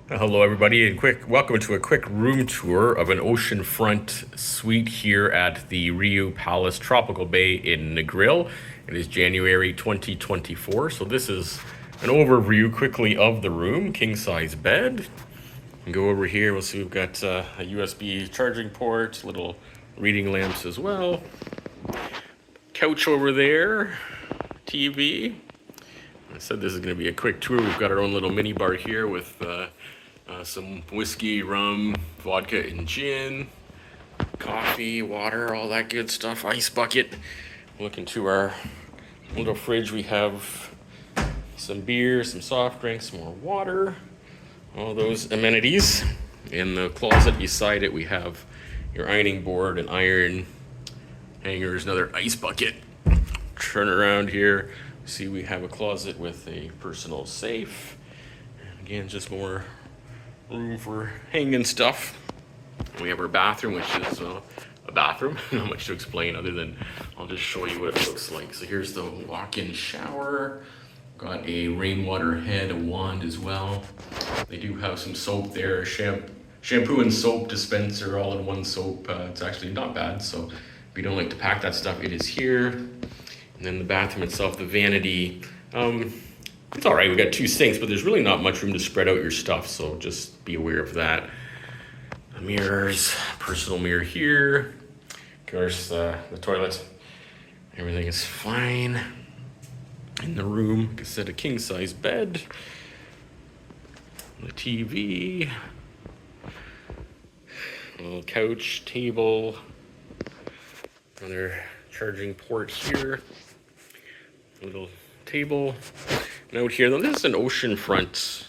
Hello, everybody, and welcome to a quick room tour of an oceanfront suite here at the Rio Palace Tropical Bay in Negril. It is January 2024, so this is an overview quickly of the room. King size bed. And go over here. We'll see we've got a USB charging port, little reading lamps as well. Couch over there, TV. I said this is going to be a quick tour. We've got our own little mini bar here with some whiskey, rum, vodka, and gin, coffee, water, all that good stuff. Ice bucket. Look into our little fridge. We have some beer, some soft drinks, some more water, all those amenities. In the closet beside it, we have your ironing board and iron hangers, another ice bucket. Turn around here. See, we have a closet with a personal safe. Again, just more room for hanging stuff. We have our bathroom, which is a bathroom. Not much to explain other than I'll just show you what it looks like. So here's the walk-in shower. Got a rainwater head, a wand as well. They do have some soap there, shampoo and soap dispenser, all in one soap. It's actually not bad. So if you don't like to pack that stuff, it is here. And then the bathroom itself, the vanity. It's all right. We got two sinks, but there's really not much room to spread out your stuff, so just be aware of that. The mirrors, personal mirror here. Of course, the toilet. Everything is fine. In the room, like I said, a king-size bed. The TV. A little couch, table. Another charging port here. A little table. And out here, this is an oceanfront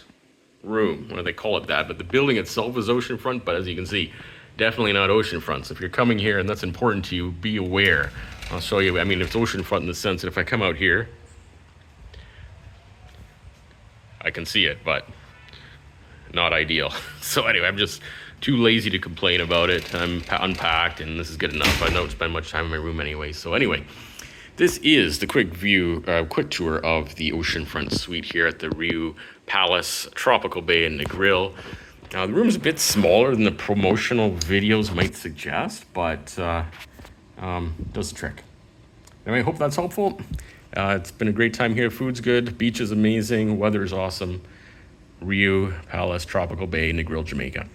room. What do they call it that? But the building itself is oceanfront, but as you can see, definitely not oceanfront. So if you're coming here and that's important to you, be aware. I'll show you. I mean, it's oceanfront in the sense that if I come out here, I can see it, but not ideal. So anyway, I'm just too lazy to complain about it. I'm unpacked, and this is good enough. I don't spend much time in my room anyway. So anyway, this is the quick tour of the oceanfront suite here at the Rio Palace Tropical Bay in Negril. The room's a bit smaller than the promotional videos might suggest, but does the trick. Anyway, I hope that's helpful. It's been a great time here. Food's good, beach is amazing, weather's awesome. Rio Palace Tropical Bay, Negril, Jamaica.